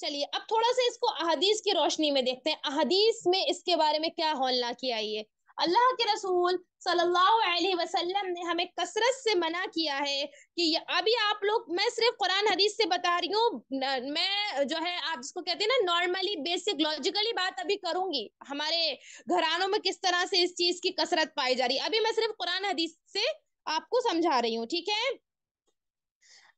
چلیے اب تھوڑا سا اس کو احادیث کی روشنی میں دیکھتے ہیں، احادیث میں اس کے بارے میں کیا ہولنا کیا ہے۔ اللہ کے رسول صلی اللہ علیہ وسلم نے ہمیں کثرت سے منع کیا ہے کہ ابھی آپ لوگ، میں صرف قرآن حدیث سے بتا رہی ہوں، میں جو ہے آپ جس کو کہتے ہیں نا نارملی بیسک لاجیکلی بات ابھی کروں گی، ہمارے گھرانوں میں کس طرح سے اس چیز کی کثرت پائی جا رہی ہے، ابھی میں صرف قرآن حدیث سے آپ کو سمجھا رہی ہوں، ٹھیک ہے۔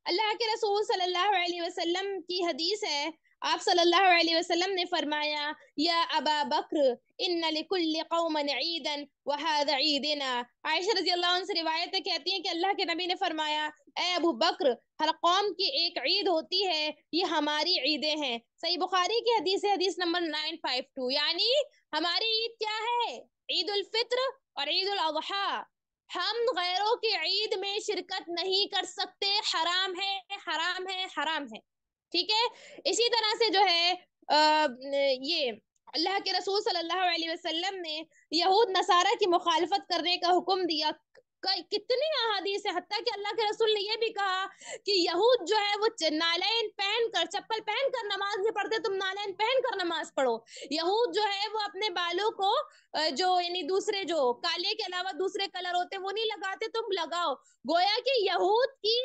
اللہ کے رسول صلی اللہ علیہ وسلم کی حدیث ہے، آپ صلی اللہ علیہ وسلم نے فرمایا یا ابا بکر ان لکل قوم عیدا وہذا عیدنا۔ عائشہ رضی اللہ عنہ سے روایت ہے، کہتی ہیں کہ اللہ کے نبی نے فرمایا اے ابو بکر، ہر قوم کی ایک عید ہوتی ہے، یہ ہماری عیدیں ہیں۔ صحیح بخاری کی حدیث ہے، حدیث نمبر 952، یعنی ہماری عید کیا ہے؟ عید الفطر اور عید الاضحیٰ۔ ہم غیروں کی عید میں شرکت نہیں کر سکتے، حرام ہے حرام ہے حرام ہے، ٹھیک ہے۔ اسی طرح سے جو ہے یہ اللہ کے رسول صلی اللہ علیہ وسلم نے یہود نصارہ کی مخالفت کرنے کا حکم دیا۔ کتنی احادیث ہے، حتیٰ کہ اللہ کے رسول نے یہ بھی کہا کہ یہود جو ہے وہ نالین پہن کر، چپل پہن کر نماز نہیں پڑھتے، تم نالین پہن کر نماز پڑھو۔ یہود جو ہے وہ اپنے بالوں کو جو یعنی دوسرے جو کالے کے علاوہ دوسرے کلر ہوتے وہ نہیں لگاتے، تم لگاؤ۔ گویا کہ یہود کی،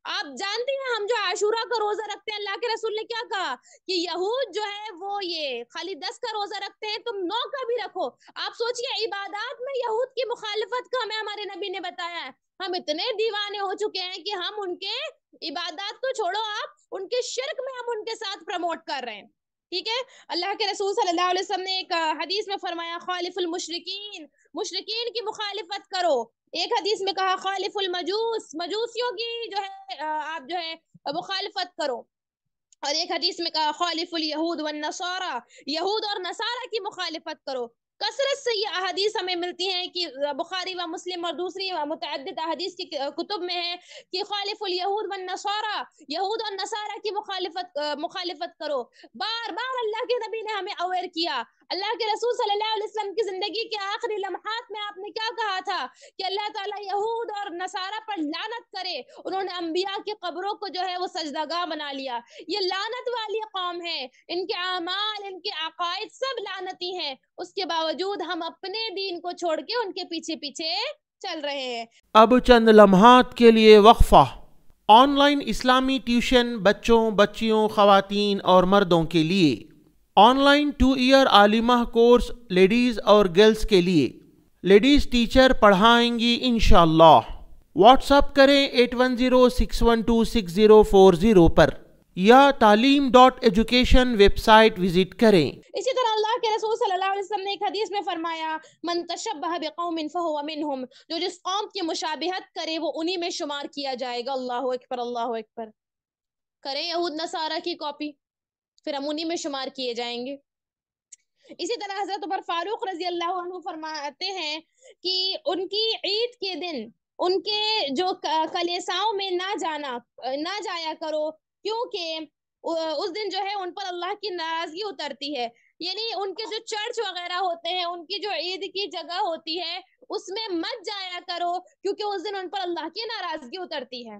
آپ جانتے ہیں ہم جو عاشورہ کا روزہ رکھتے ہیں، اللہ کے رسول نے کیا کہا کہ یہود جو ہے وہ یہ خالی 10 کا روزہ رکھتے ہیں، تم 9 کا بھی رکھو۔ آپ سوچئے عبادات میں یہود کی مخالفت کا ہمیں ہمارے نبی نے بتایا ہے۔ ہم اتنے دیوانے ہو چکے ہیں کہ ہم ان کے عبادات کو چھوڑو، آپ ان کے شرک میں ہم ان کے ساتھ پروموٹ کر رہے ہیں، ٹھیک ہے۔ اللہ کے رسول صلی اللہ علیہ وسلم نے ایک حدیث میں فرمایا خالف المشرکین، مشرکین کی مخالفت کرو۔ ایک حدیث میں کہا خالف المجوس، مجوسیوں کی جو ہے آپ جو ہے مخالفت کرو۔ اور ایک حدیث میں کہا خالف الیہود والنصارى، یہود اور نصارہ کی مخالفت کرو۔ کثرت سے یہ احادیث ہمیں ملتی ہیں کہ بخاری و مسلم اور دوسری متعدد احادیث کی کتب میں ہے کہ خالف الیہود والنصارى، یہود اور نصارہ کی مخالفت کرو۔ بار بار اللہ کے نبی نے ہمیں اویئر کیا۔ اللہ کے رسول صلی اللہ علیہ وسلم کی زندگی کے آخری لمحات میں آپ نے کیا کہا تھا کہ اللہ تعالیٰ یہود اور نصارہ پر لعنت کرے، انہوں نے انبیاء کی قبروں کو جو ہے وہ سجدہ بنا لیا۔ یہ لعنت والی قوم ہے، ان کے اعمال، ان کے عقائد سب لعنتی ہیں، اس کے باوجود ہم اپنے دین کو چھوڑ کے ان کے پیچھے پیچھے چل رہے ہیں۔ اب چند لمحات کے لیے وقفہ۔ آن لائن اسلامی ٹیوشن بچوں، بچیوں، خواتین اور مردوں کے لیے۔ آن لائن 2 ایئر عالمہ کورس لیڈیز اور گرلز کے لیے۔ لیڈیز ٹیچر پڑھائیں گی انشاءاللہ۔ واٹس اپ کریں 8106126040 پر یا تعلیم.ایجوکیشن ویب سائٹ وزٹ کریں۔ اسی طرح اللہ کے رسول صلی اللہ علیہ وسلم نے ایک حدیث میں فرمایا من تشبہ بقوم فہو منہم، جو جس قوم کی مشابہت کرے وہ انہی میں شمار کیا جائے گا۔ اللہ اکبر اللہ اکبر۔ کریں یہود نصارہ کی کاپی، پھر ہم انہی میں شمار کیے جائیں گے۔ اسی طرح حضرت عمر فاروق رضی اللہ عنہ فرماتے ہیں کہ ان کی عید کے دن ان کے جو کلیساؤں میں نہ جایا کرو، کیونکہ اس دن جو ہے ان پر اللہ کی ناراضگی اترتی ہے، یعنی ان کے جو چرچ وغیرہ ہوتے ہیں، ان کی جو عید کی جگہ ہوتی ہے اس میں مت جایا کرو، کیونکہ اس دن ان پر اللہ کی ناراضگی اترتی ہے۔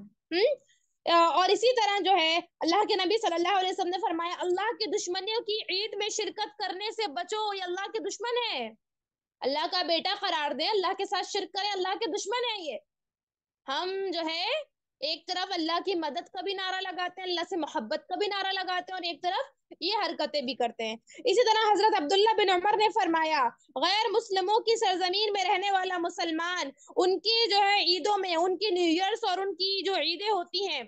اور اسی طرح جو ہے اللہ کے نبی صلی اللہ علیہ وسلم نے فرمایا اللہ کے دشمنوں کی عید میں شرکت کرنے سے بچو، یہ اللہ کے دشمن ہے، اللہ کا بیٹا قرار دے، اللہ کے ساتھ شرک کرے، اللہ کے دشمن ہے یہ۔ ہم جو ہے ایک طرف اللہ کی مدد کا بھی نعرہ لگاتے ہیں، اللہ سے محبت کا بھی نعرہ لگاتے ہیں، اور ایک طرف یہ حرکتیں بھی کرتے ہیں۔ اسی طرح حضرت عبداللہ بن عمر نے فرمایا غیر مسلموں کی سرزمین میں رہنے والا مسلمان ان کی جو ہے عیدوں میں، ان کی نیو ایئرس اور ان کی جو عیدیں ہوتی ہیں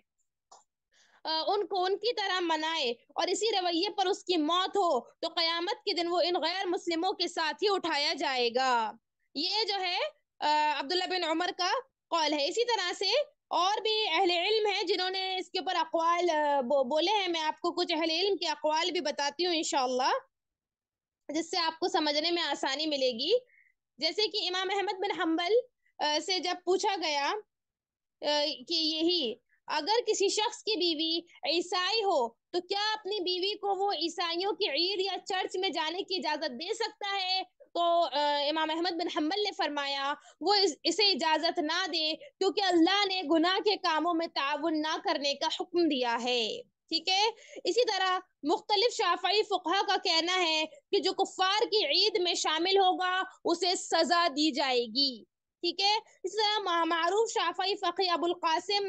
ان کو ان کی طرح منائے، اور اسی رویے پر اس کی موت ہو تو قیامت کے دن وہ ان غیر مسلموں کے ساتھ ہی اٹھایا جائے گا۔ یہ جو ہے عبداللہ بن عمر کا قول ہے۔ اسی طرح سے اور بھی اہل علم ہیں جنہوں نے اس کے اوپر اقوال بولے ہیں، میں آپ کو کچھ اہل علم کے اقوال بھی بتاتی ہوں انشاءاللہ، جس سے آپ کو سمجھنے میں آسانی ملے گی۔ جیسے کہ امام احمد بن حنبل سے جب پوچھا گیا کہ یہی اگر کسی شخص کی بیوی عیسائی ہو تو کیا اپنی بیوی کو وہ عیسائیوں کی عید یا چرچ میں جانے کی اجازت دے سکتا ہے؟ تو امام احمد بن حنبل نے فرمایا وہ اسے اجازت نہ دے، کیونکہ اللہ نے گناہ کے کاموں میں تعاون نہ کرنے کا حکم دیا ہے۔ ٹھیک ہے. اسی طرح مختلف شافعی فقہا کا کہنا ہے کہ جو کفار کی عید میں شامل ہوگا اسے سزا دی جائے گی. ٹھیک ہے. اسی طرح معروف شافعی فقی ابو القاسم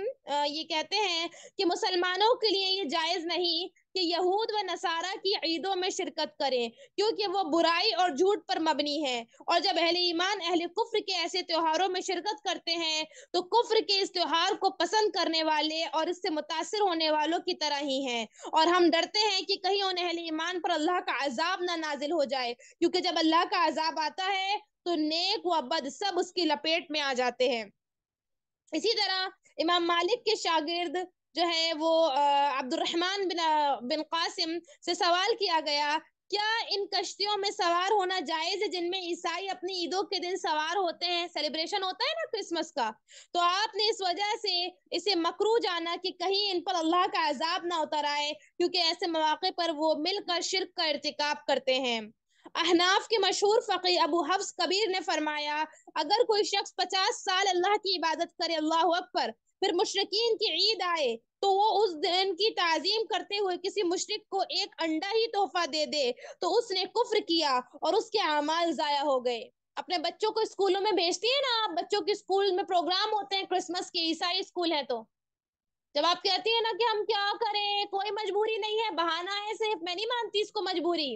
یہ کہتے ہیں کہ مسلمانوں کے لیے یہ جائز نہیں کہ یہود و نصارہ کی عیدوں میں شرکت کریں کیونکہ وہ برائی اور جھوٹ پر مبنی ہے، اور جب اہل ایمان اہل کفر کے ایسے تہواروں میں شرکت کرتے ہیں تو کفر کے اس تہوار کو پسند کرنے والے اور اس سے متاثر ہونے والوں کی طرح ہی ہیں، اور ہم ڈرتے ہیں کہ کہیں ان اہل ایمان پر اللہ کا عذاب نہ نازل ہو جائے، کیونکہ جب اللہ کا عذاب آتا ہے تو نیک و بد سب اس کی لپیٹ میں آ جاتے ہیں. اسی طرح امام مالک کے شاگرد جو ہے وہ عبد الرحمن بن قاسم سے سوال کیا گیا کیا ان کشتیوں میں سوار ہونا جائز ہے جن میں عیسائی اپنی عیدوں کے دن سوار ہوتے ہیں، سیلیبریشن ہوتا ہے نا کرسمس کا، تو آپ نے اس وجہ سے اسے مکروہ جانا کہ کہیں ان پر اللہ کا عذاب نہ اتر آئے کیونکہ ایسے مواقع پر وہ مل کر شرک کا ارتکاب کرتے ہیں. احناف کے مشہور فقی ابو حفص کبیر نے فرمایا اگر کوئی شخص 50 سال اللہ کی عبادت کرے اللہ اکبر پھر مشرکین کی عید آئے تو وہ اس دن کی تعظیم کرتے ہوئے کسی مشرک کو ایک انڈا ہی تحفہ دے دے تو اس نے کفر کیا اور اس کے اعمال ضائع ہو گئے. اپنے بچوں کو اسکولوں میں بھیجتی ہیں نا آپ، بچوں کے اسکول میں پروگرام ہوتے ہیں کرسمس کے، عیسائی اسکول ہے تو جب آپ کہتی ہیں نا کہ ہم کیا کریں کوئی مجبوری نہیں ہے بہانہ ہے صرف، میں نہیں مانتی اس کو مجبوری.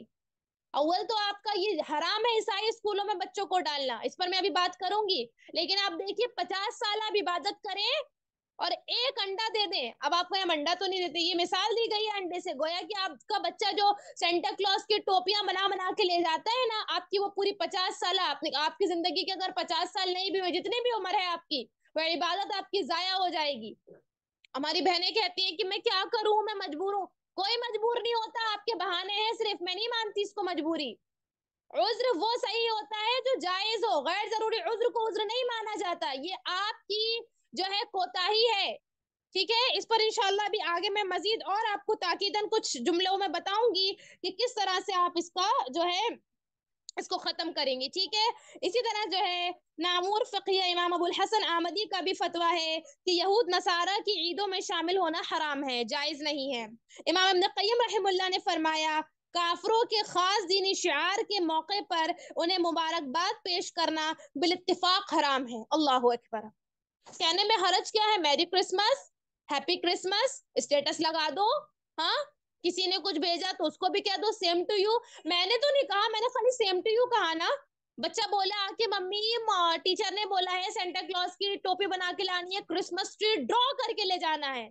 اول تو آپ کا یہ حرام ہے عیسائی اسکولوں میں بچوں کو ڈالنا، اس پر میں ابھی بات کروں گی، لیکن آپ دیکھیے 50 سال آپ عبادت کریں اور ایک انڈا دے دیں. اب آپ کو ہم انڈا تو نہیں دیتے، یہ مثال دی گئی ہے انڈے سے، گویا کہ آپ کا بچہ جو سینٹا کلوز کی ٹوپیاں بنا کے لے جاتا ہے نا، آپ کی وہ پوری 50 سال آپ کی زندگی کے اگر 50 سال نہیں بھی ہوئے جتنی بھی عمر ہے آپ کی، وہ عبادت آپ کی ضائع ہو جائے گی. ہماری بہنیں کہتی ہیں کہ میں کیا کروں میں مجبور ہوں، کوئی مجبور نہیں ہوتا، آپ کے بہانے ہیں صرف، میں نہیں مانتی اس کو مجبوری. عذر وہ صحیح ہوتا ہے جو جائز ہو، غیر ضروری عذر کو عذر نہیں مانا جاتا، یہ آپ کی جو ہے کوتاہی ہے. ٹھیک ہے. اس پر انشاءاللہ بھی آگے میں مزید اور آپ کو تاکیداً کچھ جملوں میں بتاؤں گی کہ کس طرح سے آپ اس کا جو ہے اس کو ختم کریں گی. ٹھیک ہے. اسی طرح جو ہے نامور فقیہ امام ابو الحسن آمدی کا بھی فتویٰ ہے کہ یہود نصارہ کی عیدوں میں شامل ہونا حرام ہے، جائز نہیں ہے. امام ابن قیم رحم اللہ نے فرمایا کافروں کے خاص دینی شعار کے موقع پر انہیں مبارکباد پیش کرنا بالاتفاق حرام ہے. اللہ اکبر. کہنے میں حرج کیا ہے؟ میری کرسمس، ہیپی کرسمس اسٹیٹس لگا دو، ہاں کسی نے کچھ بھیجا تو اس کو بھی کہہ دو سیم ٹو یو. میں نے تو نہیں کہا، میں نے خالی سیم ٹو یو کہا نا. بچہ بولا آ کے ممی ٹیچر نے بولا ہے سینٹا کلوز کی ٹوپی بنا کے لانی ہے، کرسمس ٹری ڈرا کر کے لے جانا ہے.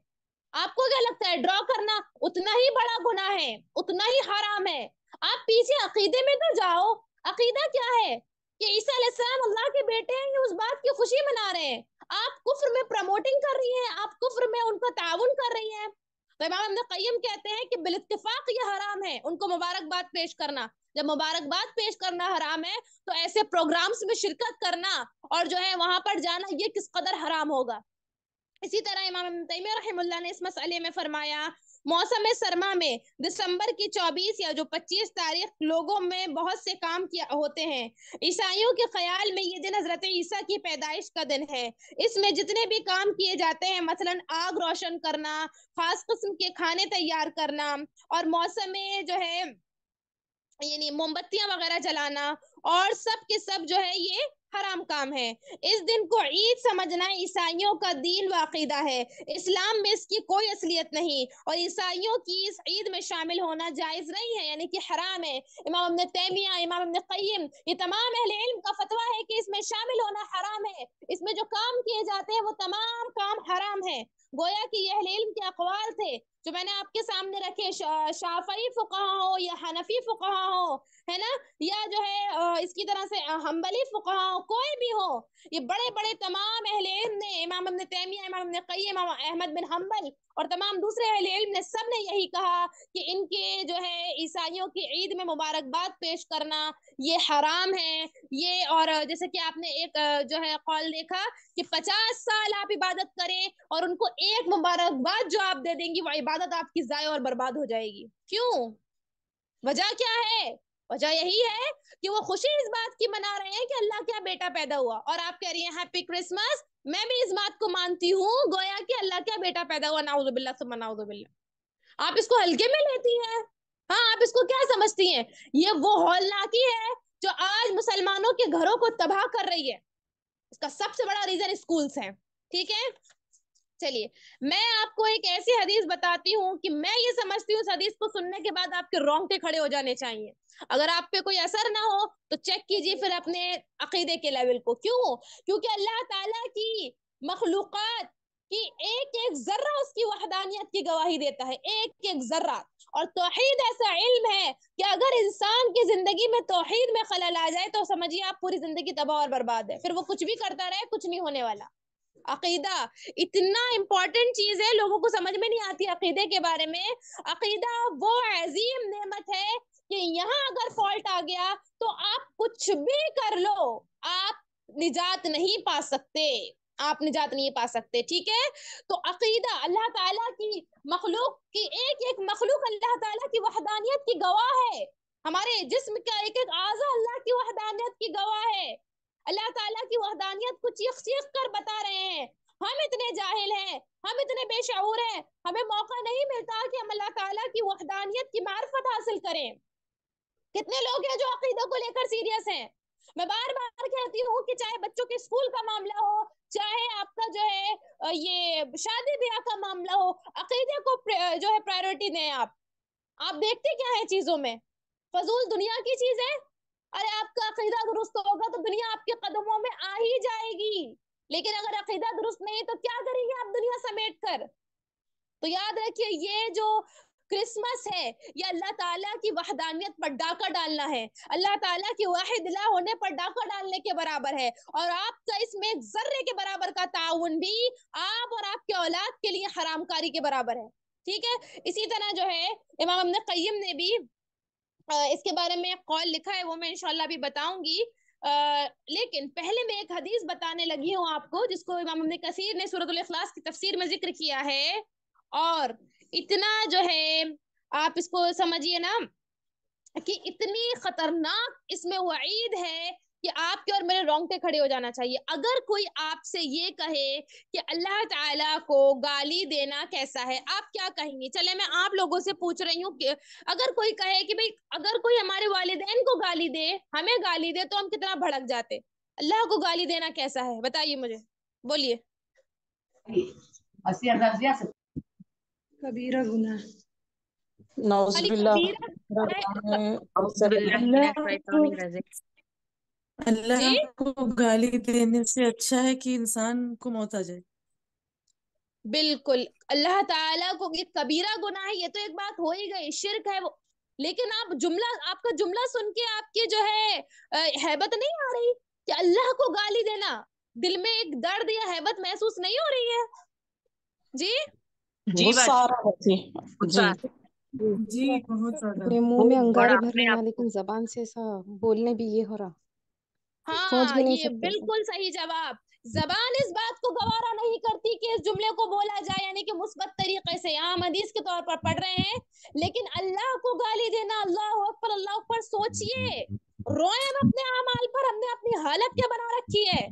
آپ کو کیا لگتا ہے ڈرا کرنا اتنا ہی بڑا گناہ ہے، اتنا ہی حرام ہے؟ آپ پیچھے عقیدے میں تو جاؤ. عقیدہ کیا ہے کہ عیسیٰ علیہ السلام اللہ کے بیٹے ہیں، یہ اس بات کی خوشی منا رہے ہیں، آپ کفر میں پروموٹنگ کر رہی ہیں، آپ کفر میں ان کا تعاون کر رہی ہیں. تو امام ابن قیم کہتے ہیں کہ بالاتفاق یہ حرام ہے ان کو مبارکباد پیش کرنا. جب مبارکباد پیش کرنا حرام ہے تو ایسے پروگرامز میں شرکت کرنا اور جو ہے وہاں پر جانا یہ کس قدر حرام ہوگا. اسی طرح امام ابن تیمیہ رحم اللہ نے اس مسئلے میں فرمایا موسم سرما میں دسمبر کی 24 یا جو 25 تاریخ لوگوں میں بہت سے کام کیا ہوتے ہیں. عیسائیوں کے خیال میں یہ دن حضرت عیسیٰ کی پیدائش کا دن ہے. اس میں جتنے بھی کام کیے جاتے ہیں مثلا آگ روشن کرنا، خاص قسم کے کھانے تیار کرنا اور موسم میں جو ہے یعنی موم بتیاں وغیرہ جلانا اور سب کے سب جو ہے یہ حرام کام ہے. اس دن کو عید سمجھنا عیسائیوں کا دین و عقیدہ ہے، اسلام میں اس کی کوئی اصلیت نہیں اور عیسائیوں کی اس عید میں شامل ہونا جائز نہیں ہے، یعنی کہ حرام ہے. امام ابن تیمیہ، امام ابن قیم، یہ تمام اہل علم کا فتویٰ ہے کہ اس میں شامل ہونا حرام ہے، اس میں جو کام کیے جاتے ہیں وہ تمام کام حرام ہے. گویا کہ یہ اہل علم کے اقوال تھے جو میں نے آپ کے سامنے رکھے، شافعی فقہا ہو یا حنفی فقہا ہو، ہے نا، یا جو ہے اس کی طرح سے حنبلی فقہا ہو، کوئی بھی ہو، یہ بڑے بڑے تمام اہل علم نے، امام ابن تیمیہ، امام ابن قیم، امام احمد بن حنبل اور تمام دوسرے اہل علم نے سب نے یہی کہا کہ ان کے جو ہے عیسائیوں کی عید میں مبارکباد پیش کرنا یہ حرام ہے. یہ اور جیسے کہ آپ نے ایک جو ہے قول دیکھا کہ 50 سال آپ عبادت کریں اور ان کو ایک مبارکباد جو آپ دے دیں گی وہ عبادت آپ کی ضائع اور برباد ہو جائے گی. کیوں؟ وجہ کیا ہے؟ وجہ یہی ہے کہ وہ خوشی اس بات کی منا رہے ہیں کہ اللہ کا بیٹا پیدا ہوا، اور آپ کہہ رہی ہیں ہیپی کرسمس. میں بھی اس بات کو مانتی ہوں گویا کہ اللہ کا بیٹا پیدا ہوا، نعوذ باللہ ثم نعوذ باللہ. آپ اس کو ہلکے میں لیتی ہیں؟ ہاں، آپ اس کو کیا سمجھتی ہیں؟ یہ وہ ہولناکی ہے جو آج مسلمانوں کے گھروں کو تباہ کر رہی ہے. اس کا سب سے بڑا ریزن اسکولز ہیں. ٹھیک ہے، چلیے میں آپ کو ایک ایسی حدیث بتاتی ہوں کہ میں یہ سمجھتی ہوں اس حدیث کو سننے کے بعد آپ کے رونگٹے کھڑے ہو جانے چاہیے. اگر آپ پہ کوئی اثر نہ ہو تو چیک کیجیے پھر اپنے عقیدے کے لیول کو. کیوں؟ کیونکہ اللہ تعالیٰ کی مخلوقات کی ایک ایک ذرہ اس کی وحدانیت کی گواہی دیتا ہے، ایک ایک ذرہ. اور توحید ایسا علم ہے کہ اگر انسان کی زندگی میں توحید میں خلل آ جائے تو سمجھیے آپ پوری زندگی تباہ اور برباد ہے، پھر وہ کچھ بھی کرتا رہے کچھ نہیں ہونے والا. عقیدہ اتنا امپورٹنٹ چیز ہے، لوگوں کو سمجھ میں نہیں آتی عقیدے کے بارے میں. عقیدہ وہ عظیم نعمت ہے کہ یہاں اگر فالٹ آ گیا تو آپ کچھ بھی کر لو، آپ نجات نہیں پا سکتے، آپ نجات نہیں پا سکتے. ٹھیک ہے، تو عقیدہ اللہ تعالیٰ کی مخلوق کی ایک ایک مخلوق اللہ تعالیٰ کی وحدانیت کی گواہ ہے. ہمارے جسم کا ایک ایک اعضا اللہ کی وحدانیت کی گواہ ہے. اللہ تعالیٰ کی وحدانیت کو چیخ چیخ کر بتا رہے ہیں. ہم اتنے جاہل ہیں، ہم اتنے بے شعور ہیں، ہمیں موقع نہیں ملتا کہ ہم اللہ تعالیٰ کی وحدانیت کی معرفت حاصل کریں. کتنے لوگ ہیں جو عقیدوں کو لے کر سیریس ہیں. میں بار بار کہتی ہوں کہ چاہے بچوں کے اسکول کا معاملہ ہو، چاہے آپ کا جو ہے یہ شادی بیاہ کا معاملہ ہو، عقیدے کو جو ہے پرائیورٹی دیں. آپ دیکھتے کیا ہے چیزوں میں؟ فضول دنیا کی چیز ہے. ارے آپ کا عقیدہ درست ہوگا تو دنیا آپ کے قدموں میں آ ہی جائے گی، لیکن اگر عقیدہ درست نہیں تو کیا کریں گے آپ دنیا سمیٹ کر؟ تو یاد رکھیے یہ جو کرسمس ہے یہ اللہ تعالیٰ کی وحدانیت پر ڈاکہ ڈالنا ہے، اللہ تعالیٰ کی واحد الہ ہونے پر ڈاکہ ڈالنے کے برابر ہے. اور آپ کا اس میں ایک ذرے کے برابر کا تعاون بھی آپ اور آپ کے اولاد کے لیے حرام کاری کے برابر ہے. ٹھیک ہے، اسی طرح جو ہے امام ابن قیم نے بھی اس کے بارے میں قول لکھا ہے، وہ میں انشاءاللہ بھی بتاؤں گی. لیکن پہلے میں ایک حدیث بتانے لگی ہوں آپ کو جس کو امام ابن کثیر نے سورۃ الاخلاص کی تفسیر میں ذکر کیا ہے. اور اتنا جو ہے آپ اس کو سمجھیے نا کہ اتنی خطرناک اس میں وعید ہے کہ آپ کے اور میرے رونگٹے کھڑے ہو جانا چاہیے. اگر کوئی آپ سے یہ کہے کہ اللہ تعالیٰ کو گالی دینا کیسا ہے، آپ کیا کہیں گے؟ چلے میں آپ لوگوں سے پوچھ رہی ہوں کہ اگر کوئی کہے کہ بھئی اگر کوئی ہمارے والدین کو گالی دے، ہمیں گالی دے، تو ہم کتنا بھڑک جاتے. اللہ کو گالی دینا کیسا ہے بتائیے مجھے، بولیے. کبیرہ گناہ. نعوذ خالی باللہ. کبیرہ اعوذ باللہ من الشیطان الرجیم. اللہ جی کو گالی دینے سے اچھا ہے کہ انسان کو موت آ جائے. بالکل، اللہ تعالیٰ کو یہ کبیرہ گناہ ہے، یہ تو ایک بات ہو ہی گئی، شرک ہے وہ. لیکن آپ کا جملہ سن کے آپ کی جو ہے ہیبت نہیں آ رہی کہ اللہ کو گالی دینا، دل میں ایک درد یا ہیبت محسوس نہیں ہو رہی ہے؟ جی جی غصہ آ رہا ہے. جی جی بہت زیادہ. اپنے منہ میں انگارے اور بھر اپنے لینا، آپ لیکن زبان سے ایسا بولنے بھی یہ ہو رہا، سوچ ہاں، بھی نہیں یہ سکتے ایسا. بالکل صحیح جواب. زبان اس بات کو گوارا نہیں کرتی کہ اس جملے کو بولا جائے، یعنی کہ مثبت طریقے سے عام حدیث کے طور پر پڑھ رہے ہیں، لیکن اللہ کو گالی دینا، اللہ اکبر اللہ اکبر. سوچئے، روئیں ہم اپنے اعمال پر، ہم نے اپنی حالت کیا بنا رکھی ہے.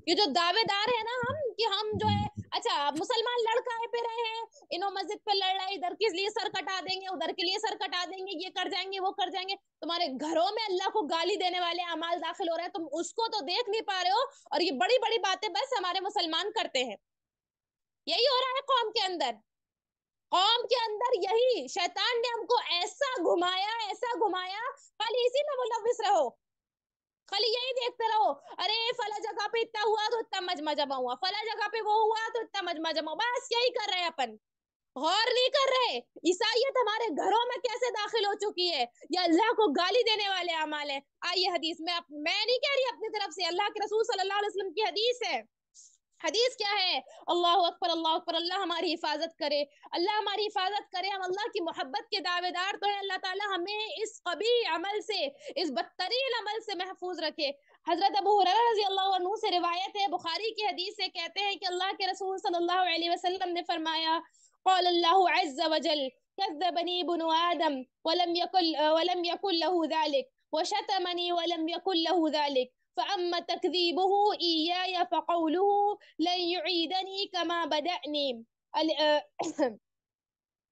یہ جو دعوے دار ہے نا ہم کہ ہم جو ہے اچھا مسلمان لڑکائے پہ رہے ہیں، انہوں مسجد پہ لڑ رہا ہے، ادھر کے لیے سر کٹا دیں گے، ادھر کے لیے سر کٹا دیں گے، یہ کر جائیں گے وہ کر جائیں گے. تمہارے گھروں میں اللہ کو گالی دینے والے اعمال داخل ہو رہے ہیں، تم اس کو تو دیکھ نہیں پا رہے ہو، اور یہ بڑی بڑی باتیں بس ہمارے مسلمان کرتے ہیں. یہی ہو رہا ہے قوم کے اندر. قوم کے اندر یہی شیطان نے ہم کو ایسا گھمایا خالی اسی میں ملوث رہو، خالی یہی دیکھتے رہو. ارے فلاں جگہ پہ اتنا ہوا تو اتنا مجمع جمع ہوا، فلاں جگہ پہ وہ ہوا تو اتنا مجمع جمع ہوا، بس یہی کر رہے ہیں اپن، غور نہیں کر رہے عیسائیت ہمارے گھروں میں کیسے داخل ہو چکی ہے. یا اللہ کو گالی دینے والے اعمال ہیں. آئیے حدیث میں نہیں کہہ رہی اپنی طرف سے، اللہ کے رسول صلی اللہ علیہ وسلم کی حدیث ہے. حدیث کیا ہے؟ اللہ اکبر اللہ اکبر. اللہ ہماری حفاظت کرے، اللہ ہماری حفاظت کرے. ہم اللہ کی محبت کے دعوے دار تو ہیں، اللہ تعالی ہمیں اس قبیح عمل سے، اس بدترین عمل سے محفوظ رکھے. حضرت ابو ہریرہ رضی اللہ عنہ سے روایت ہے، بخاری کی حدیث سے، کہتے ہیں کہ اللہ کے رسول صلی اللہ علیہ وسلم نے فرمایا، قال اللہ عز وجل كذبني ابن آدم ولم يكن له ذلك وشتمني ولم يكن له ذلك فأما تكذيبه إياي فقوله لن يعيدني كما بدأني.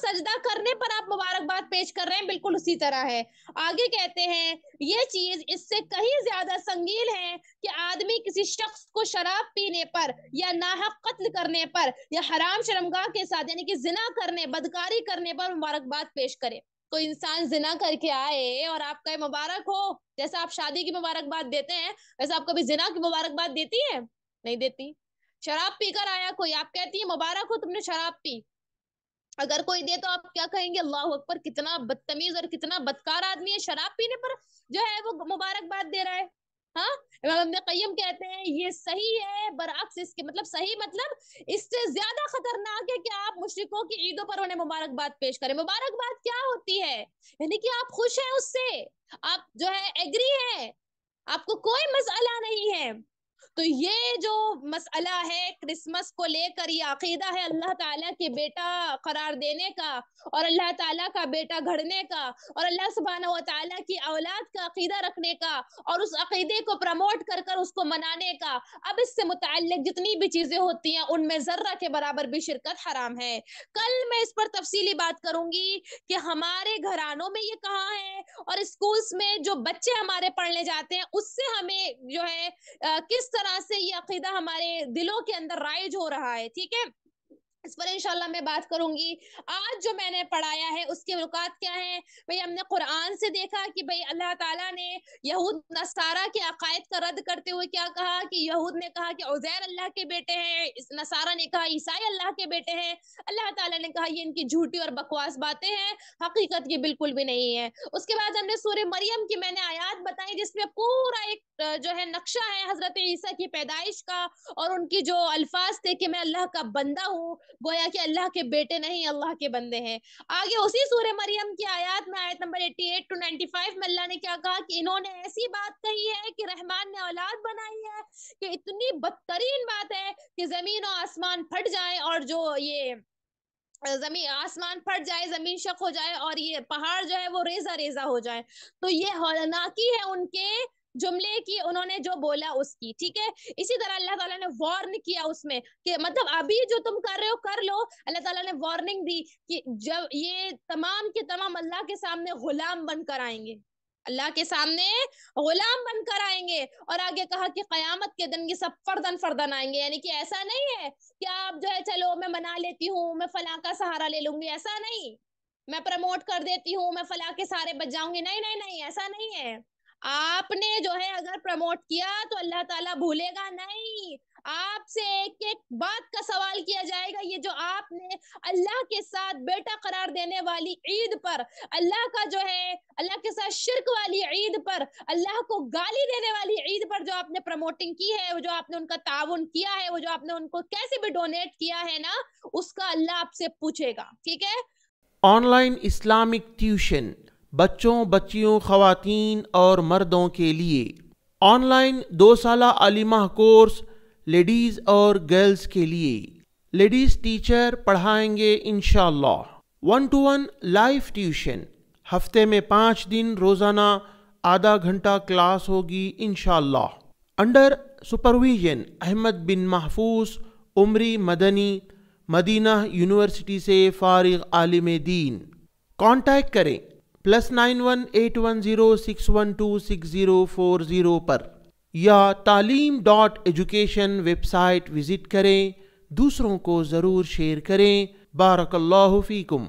سجدہ کرنے پر آپ مبارکباد پیش کر رہے ہیں بالکل اسی طرح ہے۔ آگے کہتے ہیں یہ چیز اس سے کہیں زیادہ سنگین ہے کہ آدمی کسی شخص کو شراب پینے پر یا ناحق قتل کرنے پر یا حرام شرمگاہ کے ساتھ یعنی کہ زنا کرنے بدکاری کرنے پر مبارکباد پیش کرے۔ کوئی انسان زنا کر کے آئے اور آپ کا مبارک ہو، جیسا آپ شادی کی مبارکباد دیتے ہیں ویسا آپ کبھی زنا کی مبارکباد دیتی ہے؟ نہیں دیتی۔ شراب پی کر آیا کوئی، آپ کہتی ہیں مبارک ہو تم نے شراب پی، اگر کوئی دے تو آپ کیا کہیں گے؟ اللہ اکبر، کتنا بدتمیز اور کتنا بدکار آدمی ہے، شراب پینے پر جو ہے وہ مبارکباد دے رہا ہے۔ ہاں، امام ابن قیم کہتے ہیں یہ صحیح ہے، برعکس اس کے مطلب صحیح مطلب اس سے زیادہ خطرناک ہے کہ آپ مشرکوں کی عیدوں پر انہیں مبارکباد پیش کریں۔ مبارکباد کیا ہوتی ہے؟ یعنی کہ آپ خوش ہیں اس سے، آپ جو ہے ایگری ہیں، آپ کو کوئی مسئلہ نہیں ہے۔ تو یہ جو مسئلہ ہے کرسمس کو لے کر، یہ عقیدہ ہے اللہ تعالیٰ کے بیٹا قرار دینے کا اور اللہ تعالیٰ کا بیٹا گھڑنے کا اور اللہ سبحانہ و تعالیٰ کی اولاد کا عقیدہ رکھنے کا اور اس عقیدے کو پروموٹ کر کر اس کو منانے کا۔ اب اس سے متعلق جتنی بھی چیزیں ہوتی ہیں ان میں ذرہ کے برابر بھی شرکت حرام ہے۔ کل میں اس پر تفصیلی بات کروں گی کہ ہمارے گھرانوں میں یہ کہاں ہے اور اسکولز میں جو بچے ہمارے پڑھنے جاتے ہیں اس سے ہمیں جو ہے کس طرح سے یہ عقیدہ ہمارے دلوں کے اندر رائج ہو رہا ہے۔ ٹھیک ہے، اس پر انشاءاللہ میں بات کروں گی۔ آج جو میں نے پڑھایا ہے اس کے نکات کیا ہیں؟ بھئی ہم نے قرآن سے دیکھا کہ بھئی اللہ تعالیٰ نے یہود نصارہ کے عقائد کا رد کرتے ہوئے کیا کہا کہ یہود نے کہا کہ عزیر اللہ کے بیٹے ہیں، نصارہ نے کہا عیسائی اللہ کے بیٹے ہیں۔ اللہ تعالیٰ نے کہا یہ ان کی جھوٹی اور بکواس باتیں ہیں، حقیقت یہ بالکل بھی نہیں ہے۔ اس کے بعد ہم نے سورہ مریم کی میں نے آیات بتائی جس میں پورا ایک جو ہے نقشہ ہے حضرت عیسیٰ کی پیدائش کا اور ان کی جو الفاظ تھے کہ میں اللہ کا بندہ ہوں، گویا کہ اللہ کے بیٹے نہیں اللہ کے بندے ہیں۔ آگے اسی سورہ مریم کی آیات میں آیت نمبر 88 to 95 میں اللہ نے کیا کہا کہ انہوں نے ایسی بات کہی ہے کہ رحمان نے اولاد بنائی ہے، کہ اتنی بدترین بات ہے کہ زمین و آسمان پھٹ جائیں اور جو یہ زمین آسمان پھٹ جائے، زمین شق ہو جائے اور یہ پہاڑ جو ہے وہ ریزہ ریزہ ہو جائے۔ تو یہ ہولناکی ہے ان کے جملے کی، انہوں نے جو بولا اس کی۔ ٹھیک ہے، اسی طرح اللہ تعالیٰ نے وارن کیا اس میں کہ مطلب ابھی جو تم کر رہے ہو کر لو۔ اللہ تعالیٰ نے وارننگ دی کہ جب یہ تمام کے تمام اللہ کے سامنے غلام بن کر آئیں گے، اللہ کے سامنے غلام بن کر آئیں گے، اور آگے کہا کہ قیامت کے دن یہ سب فردن فردن آئیں گے۔ یعنی کہ ایسا نہیں ہے کہ آپ جو ہے چلو میں منا لیتی ہوں، میں فلاں کا سہارا لے لوں گی، ایسا نہیں، میں پروموٹ کر دیتی ہوں، میں فلاں کے سارے بچ جاؤں گی، نہیں نہیں نہیں، ایسا نہیں ہے۔ آپ نے جو ہے اگر پروموٹ کیا تو اللہ تعالیٰ بھولے گا نہیں، آپ سے ایک ایک بات کا سوال کیا جائے گا۔ یہ جو آپ نے اللہ کے ساتھ بیٹا قرار دینے والی عید پر، اللہ کا جو ہے اللہ کے ساتھ شرک والی عید پر، اللہ کو گالی دینے والی عید پر جو آپ نے پروموٹنگ کی ہے، وہ جو آپ نے ان کا تعاون کیا ہے، وہ جو آپ نے ان کو کیسے بھی ڈونیٹ کیا ہے نا، اس کا اللہ آپ سے پوچھے گا۔ ٹھیک ہے، آن لائن اسلامک ٹیوشن بچوں بچیوں خواتین اور مردوں کے لیے آن لائن 2 سالہ عالمہ کورس لیڈیز اور گرلز کے لیے لیڈیز ٹیچر پڑھائیں گے انشاءاللہ۔ 1-to-1 لائیو ٹیوشن، ہفتے میں 5 دن روزانہ آدھا گھنٹہ کلاس ہوگی انشاءاللہ۔ انڈر سپرویژن احمد بن محفوظ عمری مدنی، مدینہ یونیورسٹی سے فارغ عالم دین۔ کانٹیکٹ کریں +91 810 612 6040 پر یا تعلیم.ایجوکیشن ویب سائٹ وزٹ کریں۔ دوسروں کو ضرور شیئر کریں۔ بارک اللہ فیکم۔